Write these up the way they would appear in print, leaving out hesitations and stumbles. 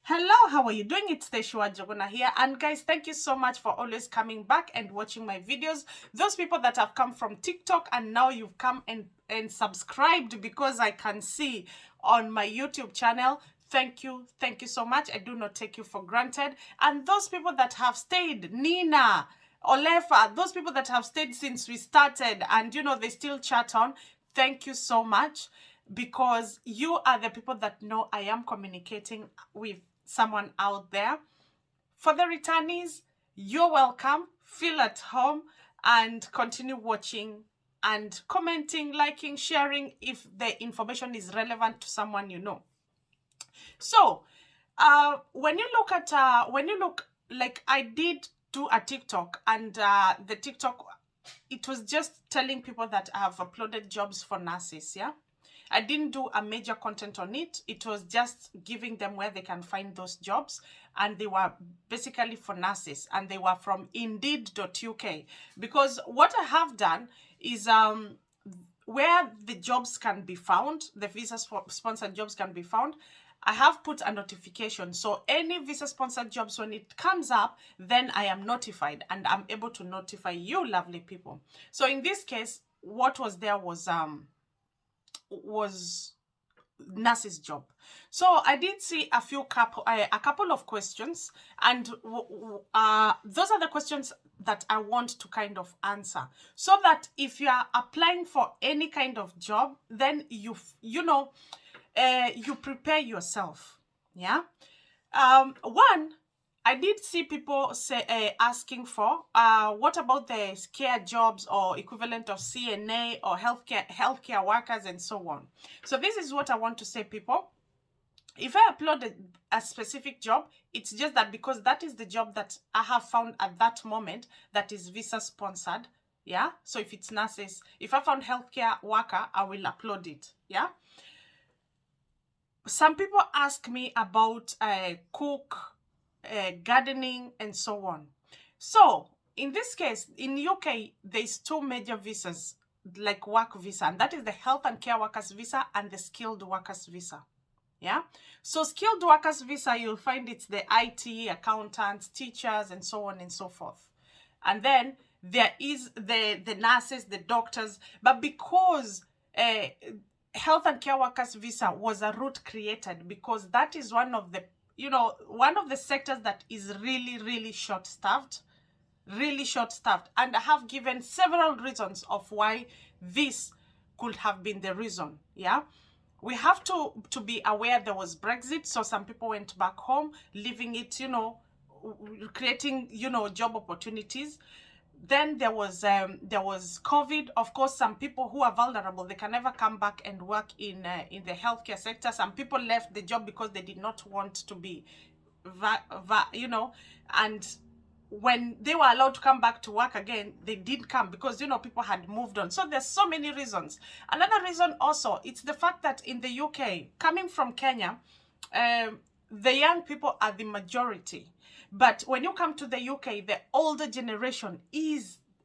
Hello, how are you doing? It's Teshua Jogona here. And guys, thank you so much for always coming back and watching my videos. Those people that have come from TikTok and now you've come and subscribed because I can see on my YouTube channel. Thank you. Thank you so much. I do not take you for granted. And those people that have stayed, Nina, Olefa, those people that have stayed since we started and they still chat on, thank you so much, because you are the people that know I am communicating with someone out there. For the returnees, you're welcome. Feel at home and continue watching and commenting, liking, sharing if the information is relevant to someone you know. So, when you look, like I did do a TikTok, and the TikTok, it was just telling people that I have uploaded jobs for nurses, yeah? I didn't do a major content on it. It was just giving them where they can find those jobs. And they were basically for nurses. And they were from indeed.uk. Because what I have done is where the jobs can be found, the visa-sponsored jobs can be found, I have put a notification. So any visa-sponsored jobs, when it comes up, then I am notified. And I'm able to notify you lovely people. So in this case, what was there was nurse's job. So I did see a couple of questions, and those are the questions that I want to kind of answer, so that if you are applying for any kind of job, then you prepare yourself. Yeah. One, I did see people say asking for what about the care jobs or equivalent of CNA or healthcare workers and so on. So this is what I want to say, people. If I upload a specific job, it's just that because that is the job that I have found at that moment that is visa sponsored. Yeah. So if it's nurses, if I found healthcare worker, I will upload it. Yeah. Some people ask me about cook, gardening, and so on. So in this case, in UK, there's two major visas, like work visa, and that is the health and care workers visa and the skilled workers visa. Yeah. So skilled workers visa, you'll find it's the IT, accountants, teachers, and so on and so forth. And then there is the nurses, the doctors, but because health and care workers visa was a route created because that is one of the sectors that is really short-staffed, and I have given several reasons of why this could have been the reason. Yeah, we have to be aware there was Brexit, so some people went back home, leaving it, creating job opportunities. Then there was COVID. Of course, some people who are vulnerable, they can never come back and work in the healthcare sector. Some people left the job because they did not want to be, and when they were allowed to come back to work again, they did come because people had moved on. So there's so many reasons. Another reason also, it's the fact that in the UK, coming from Kenya, the young people are the majority. But when you come to the UK, the older generation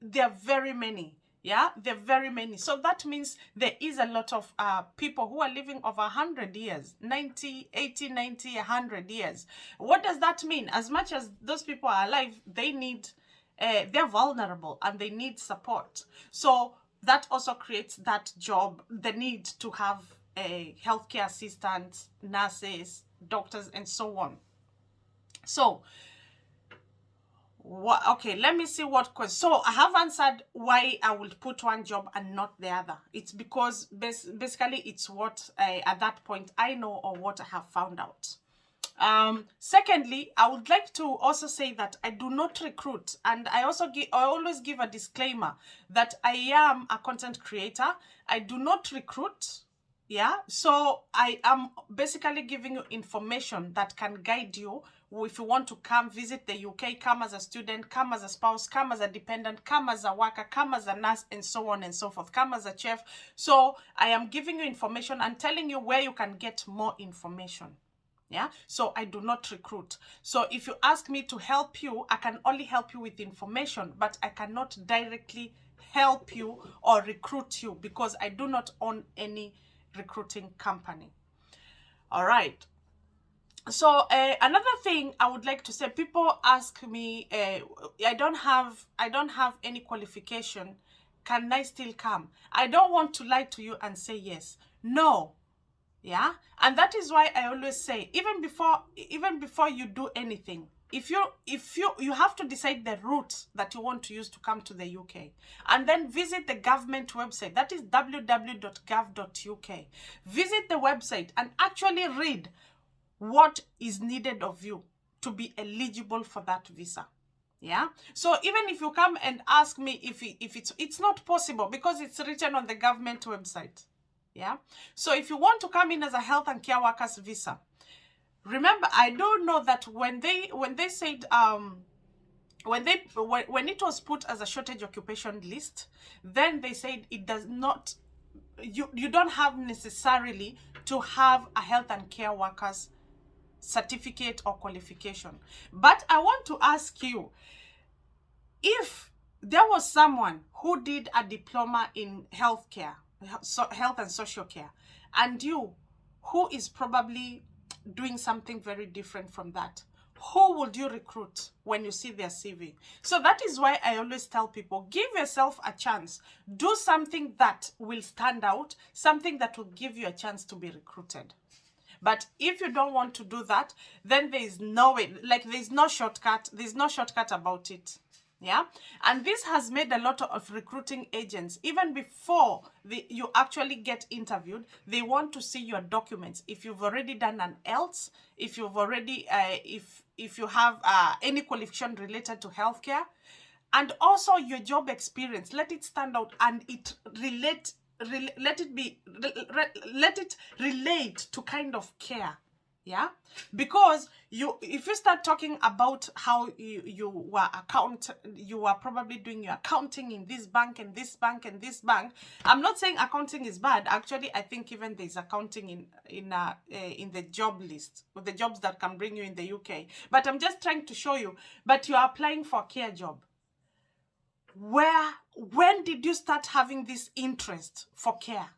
there are very many. Yeah, there are very many. So that means there is a lot of people who are living over 100 years, 90, 80, 90, 100 years. What does that mean? As much as those people are alive, they're vulnerable and they need support. So that also creates that job, the need to have healthcare assistants, nurses, doctors, and so on. So okay, let me see what question. So I have answered why I would put one job and not the other. It's because basically it's what at that point I know or what I have found out. Secondly, I would like to also say that I do not recruit, and I always give a disclaimer that I am a content creator. I do not recruit. Yeah, so I am basically giving you information that can guide you if you want to come visit the UK, come as a student, come as a spouse, come as a dependent, come as a worker, come as a nurse, and so on and so forth, come as a chef. So I am giving you information and telling you where you can get more information. Yeah, so I do not recruit. So if you ask me to help you, I can only help you with information, but I cannot directly help you or recruit you because I do not own any recruiting company. All right. So another thing I would like to say, people ask me, I don't have any qualification. Can I still come? I don't want to lie to you and say yes. No. Yeah, and that is why I always say, even before you do anything, if you have to decide the route that you want to use to come to the UK, and then visit the government website, that is www.gov.uk. Visit the website and actually read what is needed of you to be eligible for that visa. Yeah, so even if you come and ask me if it's not possible, because it's written on the government website. Yeah, so if you want to come in as a health and care workers visa, remember, I don't know that when they said when it was put as a shortage occupation list, then they said it does not, you don't have necessarily to have a health and care workers certificate or qualification. But I want to ask you, if there was someone who did a diploma in healthcare, health and social care, and you, who is probably doing something very different from that, who would you recruit when you see their CV? So that is why I always tell people, give yourself a chance. Do something that will stand out, something that will give you a chance to be recruited. But if you don't want to do that, then there is no way, like there's no shortcut. There's no shortcut about it. Yeah, and this has made a lot of recruiting agents, even before you actually get interviewed, they want to see your documents. If you've already done an else, if you've already if you have any qualification related to healthcare, and also your job experience, let it stand out, and it let it relate to kind of care. Yeah, because if you start talking about how you were probably doing your accounting in this bank and this bank and this bank. I'm not saying accounting is bad. Actually, I think even there's accounting in the job list with the jobs that can bring you in the UK. But I'm just trying to show you. But you are applying for a care job. When did you start having this interest for care?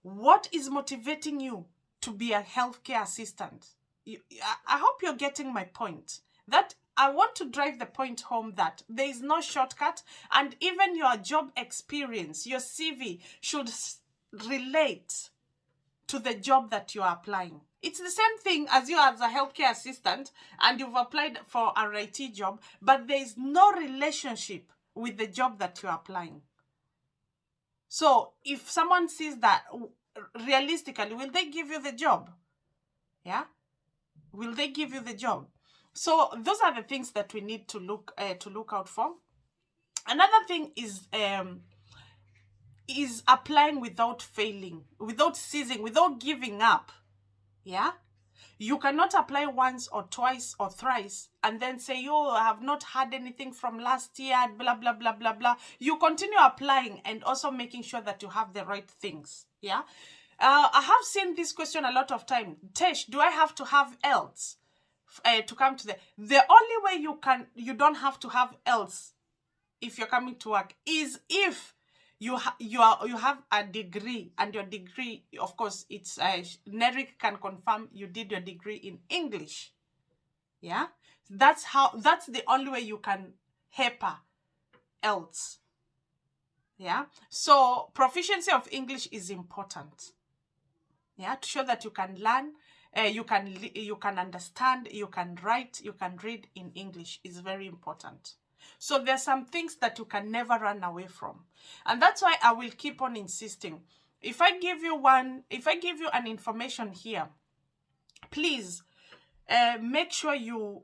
What is motivating you to be a healthcare assistant? I hope you're getting my point. That I want to drive the point home that there is no shortcut, and even your job experience, your CV, should relate to the job that you are applying. It's the same thing as you as a healthcare assistant and you've applied for a IT job, but there is no relationship with the job that you're applying. So if someone sees that, realistically, will they give you the job? Yeah? Will they give you the job? So those are the things that we need to look out for. Another thing is applying without failing, without ceasing, without giving up. Yeah? You cannot apply once or twice or thrice and then say, oh, I have not had anything from last year, blah, blah, blah, blah, blah. You continue applying and also making sure that you have the right things. Yeah. I have seen this question a lot of time. Tesh, do I have to have else to come to the only way you don't have to have else if you're coming to work is if you have a degree, and your degree, of course, it's Neric can confirm you did your degree in English. Yeah, that's the only way you can HEPA else. Yeah, so proficiency of English is important. Yeah, to show that you can learn, you can understand, you can write, you can read in English is very important. So there's some things that you can never run away from. And that's why I will keep on insisting. If I give you an information here, please make sure you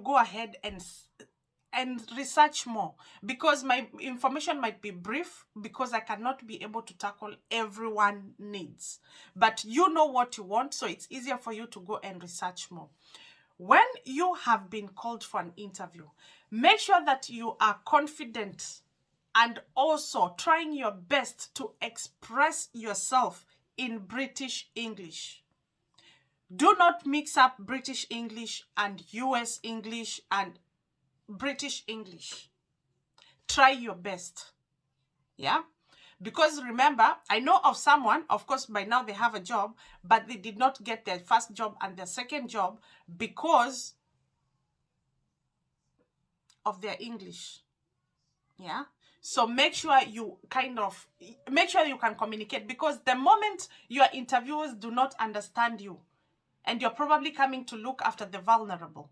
go ahead and research more, because my information might be brief, because I cannot be able to tackle everyone's needs. But you know what you want, so it's easier for you to go and research more. When you have been called for an interview, make sure that you are confident and also trying your best to express yourself in British English. Do not mix up British English and US English and British English. Try your best. Yeah? Because remember, I know of someone, of course, by now they have a job, but they did not get their first job and their second job because of their English. Yeah. So make sure you make sure you can communicate, because the moment your interviewers do not understand you, and you're probably coming to look after the vulnerable,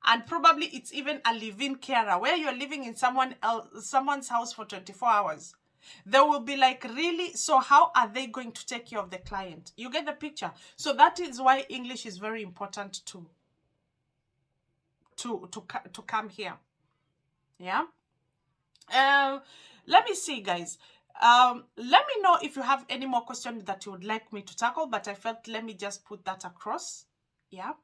and probably it's even a live-in carer where you're living in someone's house for 24 hours. They will be like, really? So how are they going to take care of the client? You get the picture? So that is why English is very important to come here. Yeah. Let me see, guys. Let me know if you have any more questions that you would like me to tackle, but I felt let me just put that across. Yeah.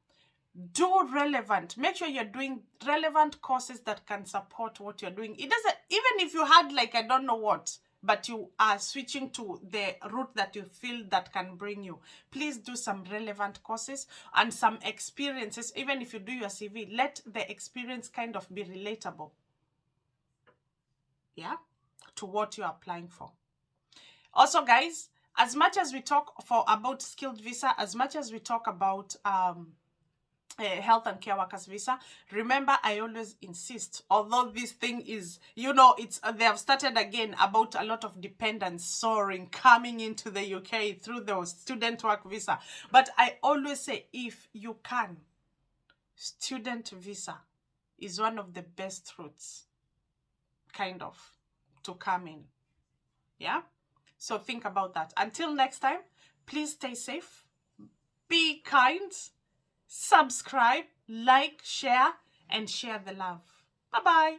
Do relevant. Make sure you're doing relevant courses that can support what you're doing. It doesn't, even if you had like, I don't know what, but you are switching to the route that you feel that can bring you, please do some relevant courses and some experiences. Even if you do your CV, let the experience kind of be relatable. Yeah, to what you're applying for. Also, guys, as much as we talk about skilled visa, as much as we talk about health and care workers visa, remember, I always insist, although this thing is, you know, it's they have started again about a lot of dependents soaring coming into the UK through the student work visa, but I always say, if you can, student visa is one of the best routes kind of to come in. Yeah, so think about that. Until next time, please stay safe, be kind, subscribe, like, share, and share the love. Bye-bye.